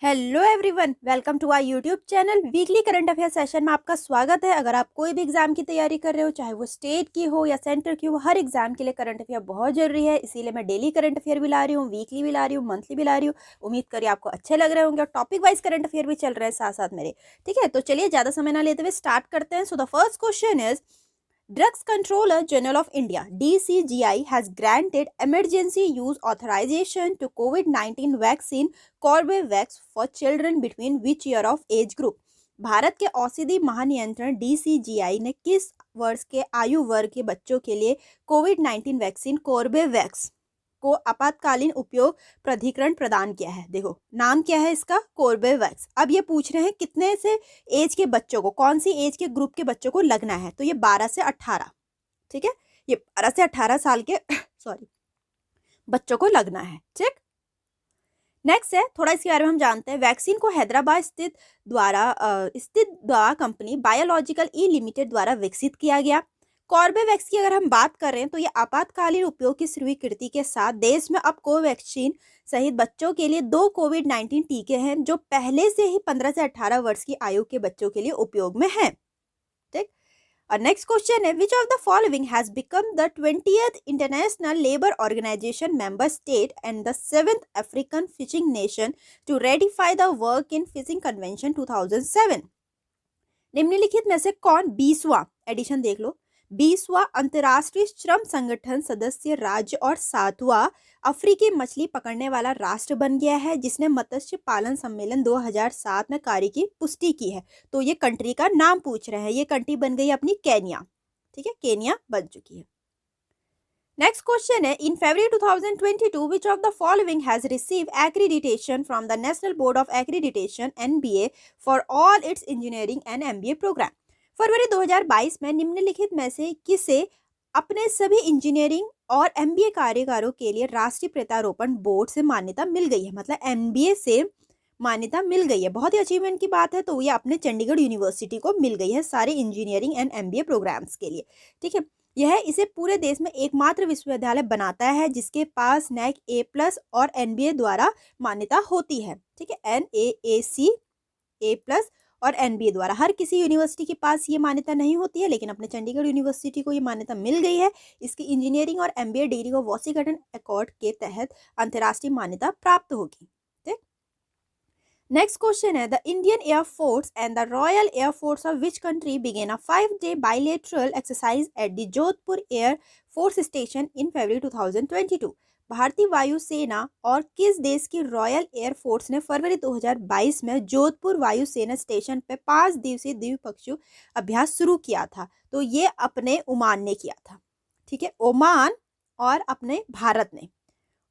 Hello everyone, welcome to our YouTube channel. Weekly current affair session में आपका स्वागत है। अगर आप कोई भी एग्जाम की तैयारी कर रहे हो, चाहे वो स्टेट की हो या सेंटर की हो, हर एग्जाम के लिए करंट अफेयर बहुत जरूरी है। इसीलिए मैं डेली करंट अफेयर भी ला रही हूँ, वीकली भी ला रही हूँ, मंथली भी ला रही हूँ। उम्मीद करिए आपको अच्छे लग रहे होंगे और टॉपिक वाइज करंट अफेयर भी चल रहे हैं साथ साथ मेरे। ठीक है, तो चलिए ज्यादा समय ना लेते हुए स्टार्ट करते हैं। So the first question is, Drugs Controller General of India (DCGI) has granted emergency use authorization to COVID-19 vaccine Corbevax for children between which year of age group? Bharat के औषधि महानियंत्रण DCGI ने किस वर्ष के आयु वर्ग के बच्चों के लिए कोविड-19 वैक्सीन कोर्बेवैक्स को आपातकालीन उपयोग प्राधिकरण प्रदान किया है? देखो नाम क्या है इसका, कोर्बेवैक्स। अब ये पूछ रहे हैं कितने से एज के बच्चों को, कौन सी एज के ग्रुप के बच्चों को लगना है, तो ये 12 से 18। ठीक है, ये 12 से 18 साल के सॉरी बच्चों को लगना है। ठीक, नेक्स्ट है, थोड़ा इसके बारे में हम जानते हैं। वैक्सीन को हैदराबाद स्थित दवा कंपनी बायोलॉजिकल ई लिमिटेड द्वारा विकसित किया गया। कॉर्बेवैक्स की अगर हम बात कर रहे हैं तो ये आपातकालीन उपयोग की स्वीकृति के साथ देश में अब कोवैक्सीन सहित बच्चों के लिए 2 कोविड-19 टीके हैं जो पहले से ही 15 से 18 वर्ष की आयु के बच्चों के लिए उपयोग में हैं। ठीक, और नेक्स्ट क्वेश्चन है, which of the following has become the 20th International Labour Organisation member state and the 7th African fishing nation to ratify the work in fishing convention 2007? निम्नलिखित में से कौन 20वां एडिशन देख लो, 20वां अंतर्राष्ट्रीय श्रम संगठन सदस्य राज्य और 7वां अफ्रीकी मछली पकड़ने वाला राष्ट्र बन गया है जिसने मत्स्य पालन सम्मेलन 2007 में कार्य की पुष्टि की है? तो ये कंट्री का नाम पूछ रहे हैं। ये कंट्री बन गई अपनी केन्या। ठीक है, केन्या बन चुकी है। नेक्स्ट क्वेश्चन है, in February 2022 which of the following has receive accreditation from the national board of accreditation (NBA) for all its engineering and MBA programme? फरवरी 2022 में निम्नलिखित में से किसे अपने सभी इंजीनियरिंग और MBA कार्यकारों के लिए राष्ट्रीय प्रत्यारोपण बोर्ड से मान्यता मिल गई है? मतलब MBA से मान्यता मिल गई है, बहुत ही अचीवमेंट की बात है। तो ये अपने चंडीगढ़ यूनिवर्सिटी को मिल गई है सारे इंजीनियरिंग एंड MBA प्रोग्राम्स के लिए। ठीक है, यह इसे पूरे देश में एकमात्र विश्वविद्यालय बनाता है जिसके पास NAC A+ और NBA द्वारा मान्यता होती है। ठीक है, NAAC A+ और NBA द्वारा। हर किसी यूनिवर्सिटी के पास ये मान्यता नहीं होती है, लेकिन अपने चंडीगढ़ यूनिवर्सिटी को ये मान्यता मिल गई है। इसकी इंजीनियरिंग और MBA डिग्री को वाशिंगटन अकॉर्ड के तहत अंतर्राष्ट्रीय मान्यता प्राप्त होगी। ठीक, नेक्स्ट क्वेश्चन है, the Indian Air Force and the Royal Air Force of which country began a 5-day bilateral exercise at the Jodhpur air force station in February 2022? भारतीय वायुसेना और किस देश की रॉयल एयरफोर्स ने फरवरी 2022 में जोधपुर वायुसेना स्टेशन पर 5 दिवसीय द्विपक्षीय अभ्यास शुरू किया था? तो ये अपने ओमान ने किया था। ठीक है, ओमान और अपने भारत ने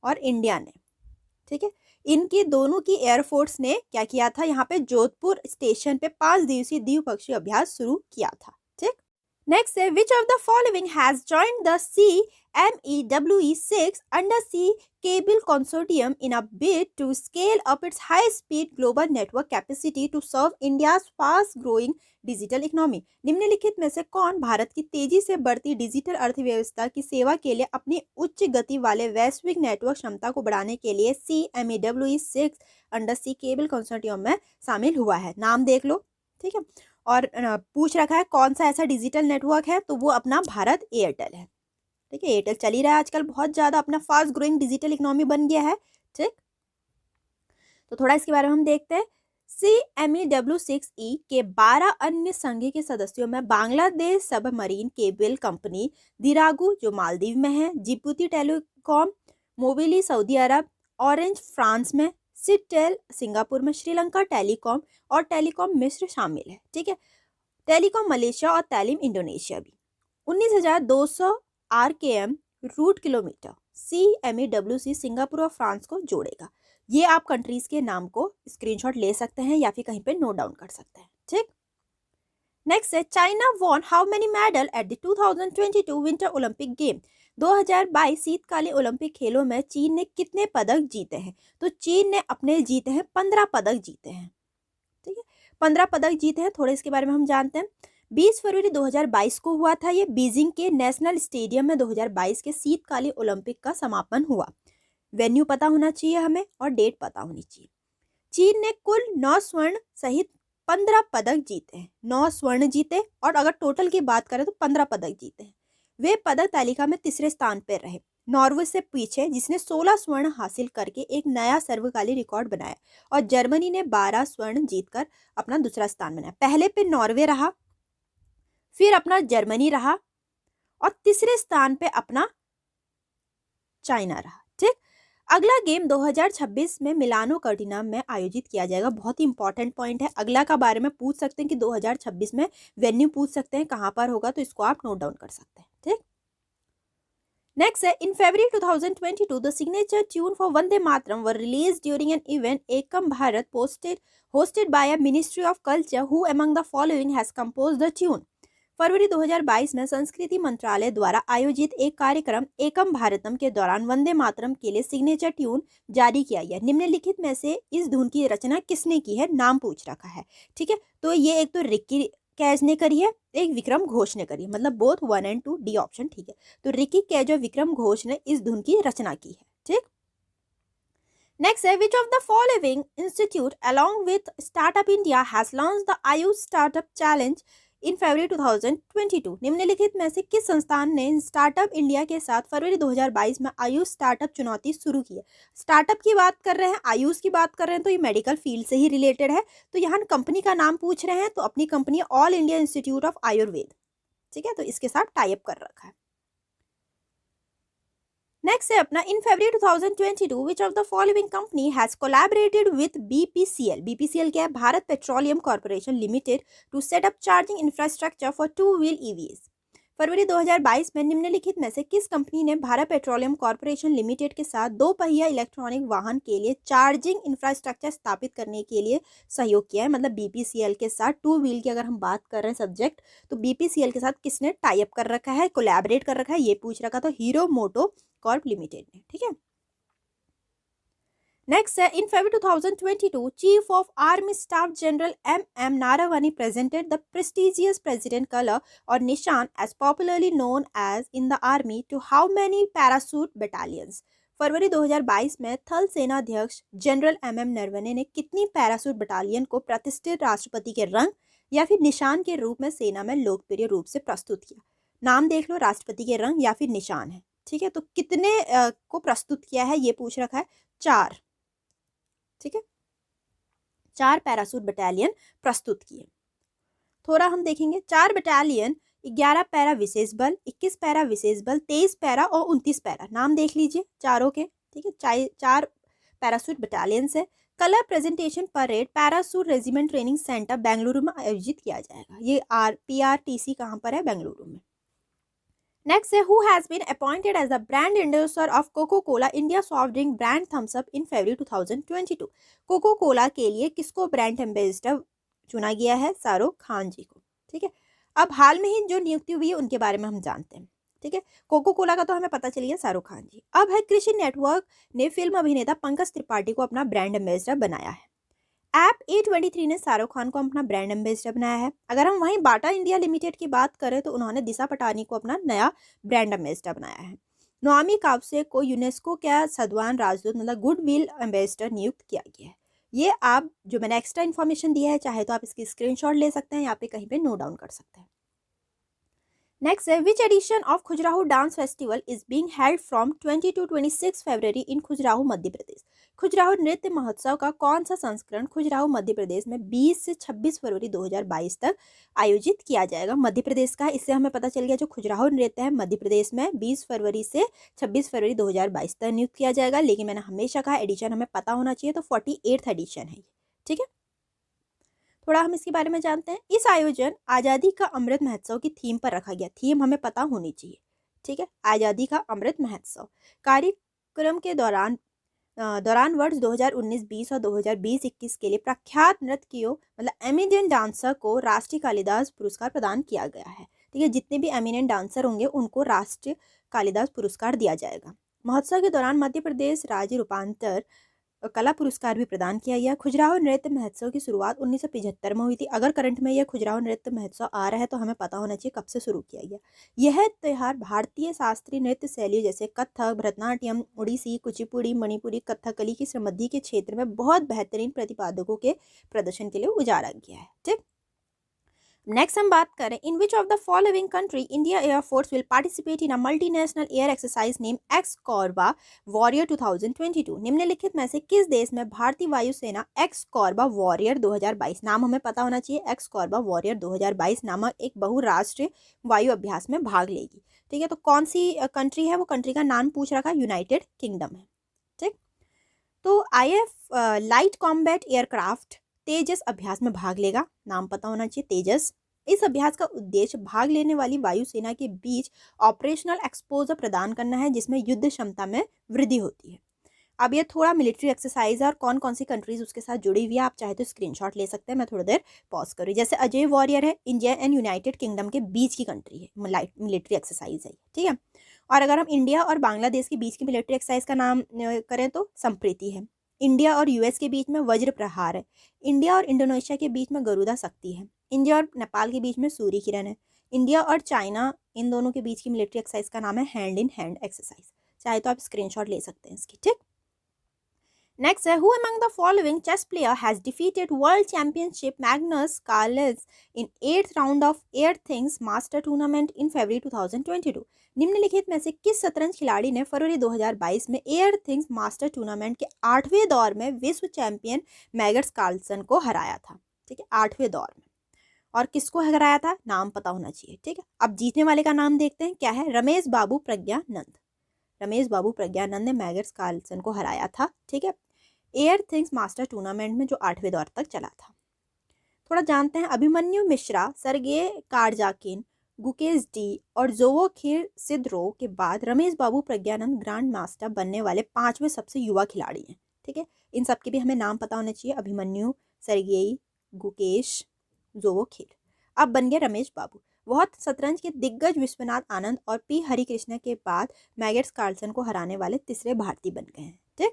और इंडिया ने। ठीक है, इनकी दोनों की एयरफोर्स ने क्या किया था, यहाँ पे जोधपुर स्टेशन पे 5 दिवसीय द्विपक्षीय अभ्यास शुरू किया था। ठीक, नेक्स्ट है, which of the following has joined the CMEWE-6 undersea cable consortium in a bid to scale up its high speed global network capacity to serve India's fast growing digital economy? निम्नलिखित में से कौन भारत की तेजी से बढ़ती digital अर्थव्यवस्था की सेवा के लिए अपनी उच्च गति वाले वैश्विक नेटवर्क क्षमता को बढ़ाने के लिए CMEWE-6 अंडरसी केबल कंसोर्टियम में शामिल हुआ है? नाम देख लो। ठीक है, और पूछ रखा है कौन सा ऐसा डिजिटल नेटवर्क है, तो वो अपना भारत एयरटेल है। ठीक है, एयरटेल चल ही रहा है आजकल बहुत ज्यादा, अपना फास्ट ग्रोइंग डिजिटल इकोनॉमी बन गया है। ठीक, तो थोड़ा इसके बारे में हम देखते हैं। CMEW-6E के 12 अन्य संघ के सदस्यों में बांग्लादेश सबमरीन केबल कंपनी दिरागू जो मालदीव में है, जिबूती टेलीकॉम, मोबिली सऊदी अरब, ऑरेंज फ्रांस में, सिटेल सिंगापुर में, श्रीलंका टेलीकॉम और टेलीकॉम मिस्र शामिल है। ठीक है, टेलीकॉम मलेशिया और तैलीम इंडोनेशिया भी। 19,200 RKM route kilometre CMEWC Singapore और फ्रांस को जोड़ेगा। ये आप कंट्रीज के नाम को स्क्रीनशॉट ले सकते हैं या फिर कहीं पे नोट डाउन कर सकते हैं। ठीक, नेक्स्ट है, China won how many medal at the 2022 winter Olympic game? 2022 शीतकालीन ओलंपिक खेलों में चीन ने कितने पदक जीते हैं? तो चीन ने अपने जीते हैं 15 पदक जीते हैं। ठीक है, 15 पदक जीते हैं। थोड़े इसके बारे में हम जानते हैं। 20 फरवरी 2022 को हुआ था ये बीजिंग के नेशनल स्टेडियम में 2022 के शीतकालीन ओलंपिक का समापन हुआ। वेन्यू पता होना चाहिए हमें और डेट पता होनी चाहिए। चीन ने कुल 9 स्वर्ण सहित 15 पदक जीते हैं। 9 स्वर्ण जीते और अगर टोटल की बात करें तो 15 पदक जीते हैं। वे पदक तालिका में तीसरे स्थान पर रहे, नॉर्वे से पीछे, जिसने 16 स्वर्ण हासिल करके एक नया सर्वकालीन रिकॉर्ड बनाया, और जर्मनी ने 12 स्वर्ण जीतकर अपना दूसरा स्थान बनाया। पहले पे नॉर्वे रहा, फिर अपना जर्मनी रहा, और तीसरे स्थान पे अपना चाइना रहा। ठीक, अगला गेम 2026 में मिलानो कर्टिना में आयोजित किया जाएगा। बहुत ही इंपॉर्टेंट पॉइंट है। अगला का बारे में पूछ सकते हैं कि 2026 में वेन्यू पूछ सकते हैं कहां पर होगा, तो इसको आप नोट डाउन कर सकते हैं। ठीक, नेक्स्ट है, in February 2022 the signature tune for Vande Mataram were release during an event Ekam Bharat hosted by a Ministry of Culture, who among the following has composed the tune? फरवरी 2022 में संस्कृति मंत्रालय द्वारा आयोजित एक कार्यक्रम एकम भारतम के दौरान वंदे मातरम के लिए सिग्नेचर ट्यून जारी किया गया। निम्नलिखित में से इस धुन की रचना किसने की है, नाम पूछ रखा है। ठीक है, तो ये एक तो रिकी कैज ने करी है, एक विक्रम घोष ने करी है, मतलब बोथ 1 और 2 डी ऑप्शन। ठीक है, तो रिकी कैज और विक्रम घोष ने इस धुन की रचना की है। ठीक, नेक्स्ट है, which of the following institute along with startup India has launch the Ayush startup challenge in February 2022? निम्नलिखित में से किस संस्थान ने स्टार्टअप इंडिया के साथ फरवरी 2022 में आयुष स्टार्टअप चुनौती शुरू की है? स्टार्टअप की बात कर रहे हैं, आयुष की बात कर रहे हैं, तो ये मेडिकल फील्ड से ही रिलेटेड है। तो यहाँ कंपनी का नाम पूछ रहे हैं, तो अपनी company all India institute of Ayurveda. ठीक है, तो इसके साथ टाई अप कर रखा है। नेक्स्ट है अपना, in February 2022 which of the following company has collaborated with BPCL? BPCL क्या है? Bharat petroleum corporation limited, to set up charging infrastructure for 2 wheel EVs. फरवरी 2022 में निम्नलिखित में से किस कंपनी ने भारत पेट्रोलियम कॉर्पोरेशन लिमिटेड के साथ 2 पहिया इलेक्ट्रॉनिक वाहन के लिए चार्जिंग इंफ्रास्ट्रक्चर स्थापित करने के लिए सहयोग किया है? मतलब बीपीसीएल के साथ 2 व्हील की अगर हम बात कर रहे हैं सब्जेक्ट, तो बीपीसीएल के साथ किसने टाई अप कर रखा है, कोलैबोरेट कर रखा है, ये पूछ रखा था हीरो मोटो कॉर्प लिमिटेड ने। ठीक है, नेक्स्ट है, in February 2022 chief of army staff general M Naravane presented the prestigious president colour और Nishan as popularly known as in the army to how many parachute battalions? फरवरी 2022 में थल सेनाध्यक्ष जनरल एम नरवणे ने कितनी पैरासूट बटालियन को प्रतिष्ठित राष्ट्रपति के रंग या फिर निशान के रूप में सेना में लोकप्रिय रूप से प्रस्तुत किया? नाम देख लो, राष्ट्रपति के रंग या फिर निशान है। ठीक है, तो कितने को प्रस्तुत किया है ये पूछ रखा है, 4। ठीक है, 4 पैरासूट बटालियन प्रस्तुत किए। थोड़ा हम देखेंगे, 4 बटालियन, 11 पैरा विशेष बल, 21 पैरा विशेष बल, 23 पैरा और 29 पैरा। नाम देख लीजिए चारों के। ठीक है, 4 पैरासूट बटालियन से colour presentation parade parachute regiment training centre Bengaluru में आयोजित किया जाएगा। ये PRTC कहाँ पर है? बेंगलुरु में। नेक्स्ट है, who has been appointed as the brand endorser of Coca Cola India soft drink brand Thums Up in February 2022? Coca Cola के लिए किसको ब्रांड एम्बेसडर चुना गया है? शाहरुख खान जी को। ठीक है, अब हाल में ही जो नियुक्ति हुई है उनके बारे में हम जानते हैं। ठीक है, कोको कोला का तो हमें पता चल गया, शाहरुख खान जी। अब है, कृषि नेटवर्क ने फिल्म अभिनेता पंकज त्रिपाठी को अपना ब्रांड एम्बेसडर बनाया है। ऐप A23 ने शाहरुख खान को अपना ब्रांड एम्बेसडर बनाया है। अगर हम वहीं बाटा इंडिया लिमिटेड की बात करें तो उन्होंने दिशा पटानी को अपना नया ब्रांड एम्बेसडर बनाया है। नोआमी कावसे को यूनेस्को का सद्वान राजदूत मतलब गुडविल एम्बेसडर नियुक्त किया गया है। ये आप जो मैंने एक्स्ट्रा इन्फॉर्मेशन दिया है, चाहे तो आप इसकी स्क्रीनशॉट ले सकते हैं या पे कहीं पे नोट डाउन कर सकते हैं। नेक्स्ट है, which edition of Khajuraho dance festival is being held from 20 to 26 फरवरी इन खजुराहो मध्य प्रदेश? खजुराहो नृत्य महोत्सव का कौन सा संस्करण खजुराहो मध्य प्रदेश में 20 से 26 फरवरी 2022 तक आयोजित किया जाएगा? मध्य प्रदेश का, इससे हमें पता चल गया जो खजुराहो नृत्य है मध्य प्रदेश में 20 फरवरी से 26 फरवरी 2022 तक नियुक्त किया जाएगा। लेकिन मैंने हमेशा कहा एडिशन हमें पता होना चाहिए, तो 48th एडिशन है। ठीक है, थोड़ा हम इसके बारे में जानते हैं। इस आयोजन आज़ादी का अमृत महोत्सव की थीम पर रखा गया। थीम हमें पता होनी चाहिए। ठीक है, आज़ादी का अमृत महोत्सव। कार्यक्रम के दौरान वर्ष 2019-20 और 2020-21 के लिए प्रख्यात नर्तकियों मतलब एमिनेंट डांसर को राष्ट्रीय कालिदास पुरस्कार प्रदान किया गया है। ठीक है, जितने भी एमिनेंट डांसर होंगे उनको राष्ट्रीय कालिदास पुरस्कार दिया जाएगा। महोत्सव के दौरान मध्य प्रदेश राज्य रूपांतर कला पुरस्कार भी प्रदान किया गया। खजुराहो नृत्य महोत्सव की शुरुआत 1975 में हुई थी। अगर करंट में यह खजुराहो नृत्य महोत्सव आ रहा है तो हमें पता होना चाहिए कब से शुरू किया गया। यह त्यौहार भारतीय शास्त्रीय नृत्य शैलियों जैसे कथक, भरतनाट्यम, ओडिसी, कुचिपुड़ी, मणिपुरी, कथकली की समृद्धि के क्षेत्र में बहुत बेहतरीन प्रतिपादकों के प्रदर्शन के लिए उजाला किया है। ठीक, नेक्स्ट हम बात करें, in which of the following country India air force will participate in a multinational air exercise name ex कॉर्बा वॉरियर 2022। निम्नलिखित में से किस देश में भारतीय वायुसेना एक्स कॉर्बा वॉरियर 2022, नाम हमें पता होना चाहिए, एक्स कॉर्बा वॉरियर 2022 नामक एक बहुराष्ट्रीय वायु अभ्यास में भाग लेगी। ठीक है, तो कौन सी कंट्री है, वो कंट्री का नाम पूछ रखा, यूनाइटेड किंगडम है। ठीक, तो IF लाइट कॉम्बैट एयरक्राफ्ट तेजस अभ्यास में भाग लेगा, नाम पता होना चाहिए, तेजस। इस अभ्यास का उद्देश्य भाग लेने वाली वायुसेना के बीच ऑपरेशनल एक्सपोजर प्रदान करना है, जिसमें युद्ध क्षमता में वृद्धि होती है। अब ये थोड़ा मिलिट्री एक्सरसाइज है और कौन कौन सी कंट्रीज उसके साथ जुड़ी हुई है, आप चाहे तो स्क्रीनशॉट ले सकते हैं। मैं थोड़ी देर पॉज करूँ। जैसे अजय वॉरियर है, इंडिया एंड यूनाइटेड किंगडम के बीच की कंट्री है, मिलिट्री एक्सरसाइज है, ठीक है। और अगर हम इंडिया और बांग्लादेश के बीच की मिलिट्री एक्सरसाइज का नाम करें तो संप्रीति है। इंडिया और US के बीच में वज्र प्रहार है। इंडिया और इंडोनेशिया के बीच में गरुदा शक्ति है। इंडिया और नेपाल के बीच में सूर्य किरण है। इंडिया और चाइना, इन दोनों के बीच की मिलिट्री एक्सरसाइज का नाम है हैंड इन हैंड एक्सरसाइज। चाहे तो आप स्क्रीनशॉट ले सकते हैं इसकी। ठीक, नेक्स्ट है, who among the following chess player has defeated world championship Magnus Carlsen in 8th round of Airthings master tournament in February 2022। निम्नलिखित में से किस शतरंज खिलाड़ी ने फरवरी 2022 में एयर थिंग्स मास्टर टूर्नामेंट के 8वें दौर में विश्व चैंपियन मैग्नस कार्लसन को हराया था। ठीक है, 8वें दौर में, और किसको हराया था, नाम पता होना चाहिए। ठीक है, अब जीतने वाले का नाम देखते हैं, क्या है, रमेश बाबू प्रज्ञानंद। रमेश बाबू प्रज्ञानंद ने मैग्नस कार्लसन को हराया था। ठीक है, एयर थिंग्स मास्टर टूर्नामेंट में जो 8वें दौर तक चला था। थोड़ा जानते हैं, अभिमन्यु मिश्रा, सर्गे कारजाकिन, गुकेश डी और जोवोखिर सिद्रो के बाद रमेश बाबू प्रज्ञानंद ग्रैंड मास्टर बनने वाले 5वें सबसे युवा खिलाड़ी हैं। ठीक है, इन सब के भी हमें नाम पता होना चाहिए, अभिमन्यु, सर्गेई, गुकेश, जोवोखिर। अब बन गए रमेश बाबू। बहुत शतरंज के दिग्गज विश्वनाथ आनंद और P हरिकृष्ण के बाद मैग्नस कार्लसन को हराने वाले तीसरे भारतीय बन गए हैं। ठीक,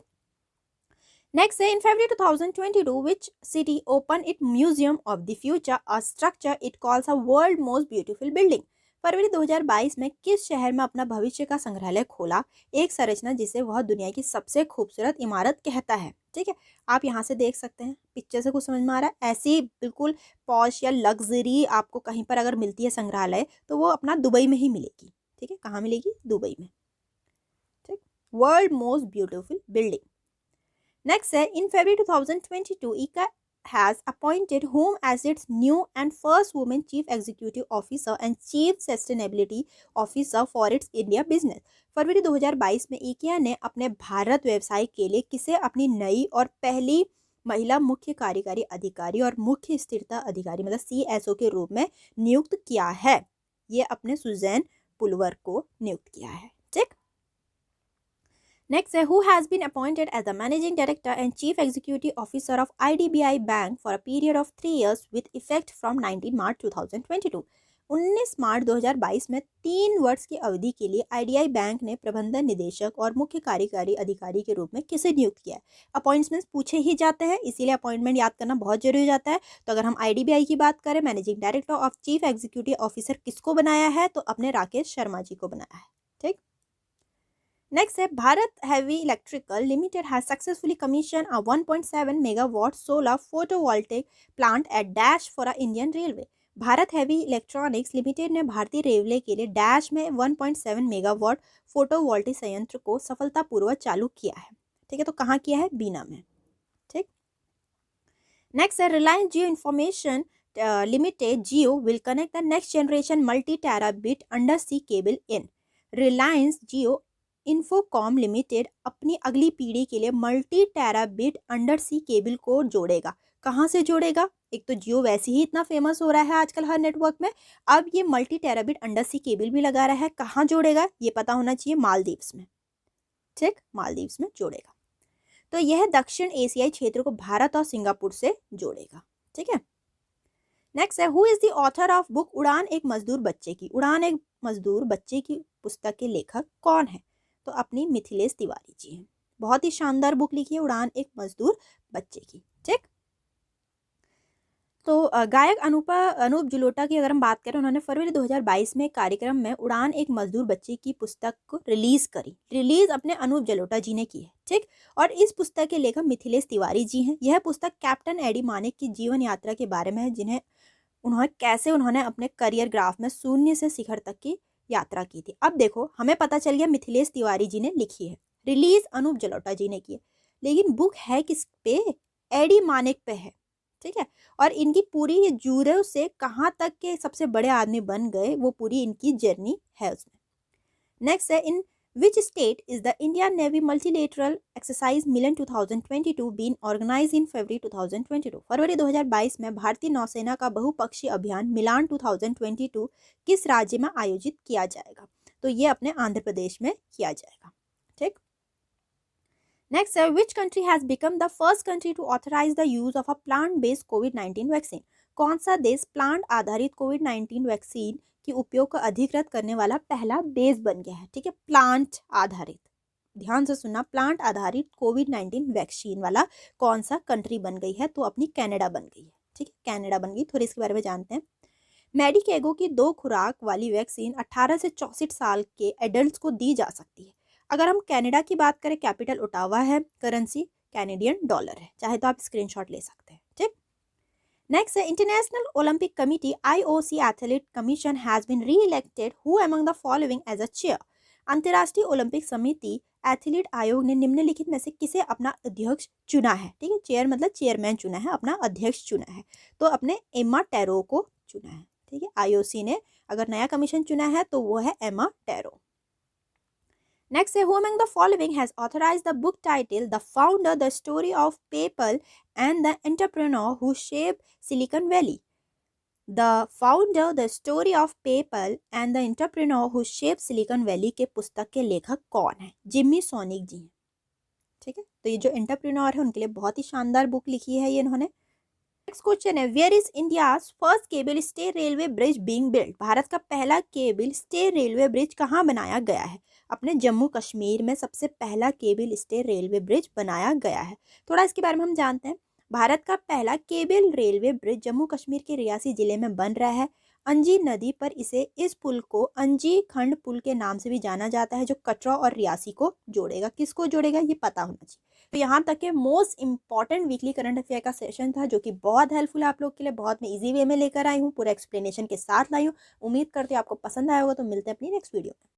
नेक्स्ट है, in February 2022 which city open it museum of the future, a structure it calls a world most beautiful building. फरवरी 2022 में किस शहर में अपना भविष्य का संग्रहालय खोला एक संरचना जिसे वह दुनिया की सबसे खूबसूरत इमारत कहता है। ठीक है, आप यहाँ से देख सकते हैं, पिक्चर से कुछ समझ में आ रहा है, ऐसी बिल्कुल पॉश या लग्जरी आपको कहीं पर अगर मिलती है संग्रहालय तो वो अपना दुबई में ही मिलेगी। ठीक है, कहाँ मिलेगी, दुबई में। ठीक, world most beautiful building. Next, in February 2022, ICA has appointed whom as its new and first woman chief executive officer and chief sustainability officer for its India business. फरवरी 2022 में IKEA ने अपने भारत व्यवसाय के लिए किसे अपनी नई और पहली महिला मुख्य कार्यकारी अधिकारी और मुख्य स्थिरता अधिकारी मतलब CSO के रूप में नियुक्त किया है। ये अपने सुजैन पुलवर को नियुक्त किया है। ठीक, नेक्स्ट है, who has been appointed as the managing director and chief executive officer of IDBI Bank for a period of 3 years with effect from 19 March 2022। 19 मार्च 2022 में 3 वर्ष की अवधि के लिए IDBI बैंक ने प्रबंधन निदेशक और मुख्य कार्यकारी अधिकारी के रूप में किसे नियुक्त किया है। अपॉइंटमेंट्स पूछे ही जाते हैं, इसीलिए अपॉइंटमेंट याद करना बहुत जरूरी हो जाता है। तो अगर हम IDBI की बात करें, managing director of chief executive officer किसको बनाया है, तो अपने राकेश शर्मा जी को बनाया है। ठीक, नेक्स्ट है, Bharat heavy electrical limited has successfully commission a 1.7 megawatt solar photovoltaic plant at dash for a Indian railway. Bharat heavy electronics limited ने भारतीय रेलवे के लिए डैश में 1.7 मेगावाट फोटोवोल्टिक संयंत्र को सफलतापूर्वक चालू किया है। ठीक है, तो कहाँ किया है, बीना में। ठीक, नेक्स्ट है, Reliance Jio Information Limited Jio will connect the next generation multi terabit under C cable in. Reliance Jio Infocomm Limited अपनी अगली पीढ़ी के लिए मल्टी टेराबिट अंडर सी केबल को जोड़ेगा। कहाँ से जोड़ेगा, एक तो जियो वैसे ही इतना फेमस हो रहा है आजकल हर नेटवर्क में, अब ये मल्टी टेराबिट अंडर सी केबल भी लगा रहा है। कहाँ जोड़ेगा ये पता होना चाहिए, मालदीव्स में। ठीक, मालदीव्स में जोड़ेगा। तो यह दक्षिण एशियाई क्षेत्र को भारत और सिंगापुर से जोड़ेगा। ठीक है, नेक्स्ट है, who is the author of book उड़ान एक मजदूर बच्चे की। उड़ान एक मजदूर बच्चे की पुस्तक के लेखक कौन है, तो अपनी मिथिलेश तिवारी जी हैं। बहुत ही शानदार बुक लिखी है उड़ान एक मजदूर बच्चे की। ठीक, तो गायक अनूप जलोटा की अगर हम बात करें, उन्होंने फरवरी 2022 में एक कार्यक्रम में उड़ान एक मजदूर बच्चे की पुस्तक को रिलीज करी। रिलीज अपने अनूप जलोटा जी ने की है। ठीक, और इस पुस्तक के लेखक मिथिलेश तिवारी जी हैं। यह पुस्तक कैप्टन एडी मानेक की जीवन यात्रा के बारे में है, जिन्हें उन्होंने अपने करियर ग्राफ में शून्य से शिखर तक की यात्रा की थी। अब देखो, हमें पता चल गया मिथिलेश तिवारी जी ने लिखी है, रिलीज अनूप जलोटा जी ने की है, लेकिन बुक है किस पे? एडी मानेक पे है। ठीक है, और इनकी पूरी ये जूरो से कहाँ तक के सबसे बड़े आदमी बन गए, वो पूरी इनकी जर्नी है उसमें। नेक्स्ट है, in which state is the Indian Navy multilateral exercise Milan 2022 been organize in February 2022। फरवरी 2022 में भारतीय नौसेना का बहुपक्षीय अभियान मिलान 2022 किस राज्य में आयोजित किया जाएगा? तो ये अपने आंध्र प्रदेश में किया जाएगा। ठीक, नेक्स्ट है, which country has become the first country to authorise the use of a plant based कोविड-19 वैक्सीन? कौन सा देश प्लांट आधारित कोविड-19 वैक्सीन की उपयोग को अधिकृत करने वाला पहला देश बन गया है? ठीक है, प्लांट आधारित, ध्यान से सुनना, प्लांट आधारित कोविड-19 वैक्सीन वाला कौन सा कंट्री बन गई है? तो अपनी कनाडा बन गई है। ठीक है, कनाडा बन गई। थोड़ी इसके बारे में जानते हैं। मेडिकेगो की 2 खुराक वाली वैक्सीन 18 से 64 साल के एडल्ट को दी जा सकती है। अगर हम कनाडा की बात करें, कैपिटल ओटावा है, करेंसी कैनेडियन डॉलर है, चाहे तो आप स्क्रीनशॉट ले सकते हैं। ठीक, नेक्स्ट है, International Olympic Committee IOC athlete commission has been reelected who among the following as a chair? अंतर्राष्ट्रीय ओलंपिक समिति एथलीट आयोग ने निम्नलिखित में से किसे अपना अध्यक्ष चुना है? ठीक है, चेयर मतलब चेयरमैन चुना है, अपना अध्यक्ष चुना है, तो अपने एम्मा टैरो को चुना है। ठीक है, IOC ने अगर नया कमीशन चुना है तो वो है एम्मा टैरो। नेक्स्ट है, who among the following has authorized the book title The Founder, The Story of PayPal and the Entrepreneur Who Shaped Silicon Valley? The Founder, The Story of PayPal and the Entrepreneur Who Shaped Silicon Valley के पुस्तक के लेखक कौन है? Jimmy sonic जी हैं। ठीक है, तो ये जो एंटरप्रेन्योर है उनके लिए बहुत ही शानदार बुक लिखी है ये इन्होंने। नेक्स्ट क्वेश्चन है, where is India's first cable stay railway bridge being built? भारत का पहला केबल स्टे रेलवे ब्रिज कहाँ बनाया गया है? अपने जम्मू कश्मीर में सबसे पहला केबल स्टे रेलवे ब्रिज बनाया गया है। थोड़ा इसके बारे में हम जानते हैं। भारत का पहला cable railway bridge Jammu Kashmir के रियासी जिले में बन रहा है। अंजी नदी पर इस पुल को अंजी खंड पुल के नाम से भी जाना जाता है, जो कटरा और रियासी को जोड़ेगा। किसको जोड़ेगा ये पता होना चाहिए। तो यहाँ तक के most important weekly current affair का सेशन था, जो कि बहुत हेल्पफुल है आप लोग के लिए। बहुत मैं इजी वे में लेकर आई हूँ, पूरा एक्सप्लेनेशन के साथ लाई हूँ। उम्मीद करती हूँ आपको पसंद आया होगा। तो मिलते हैं अपनी नेक्स्ट वीडियो में।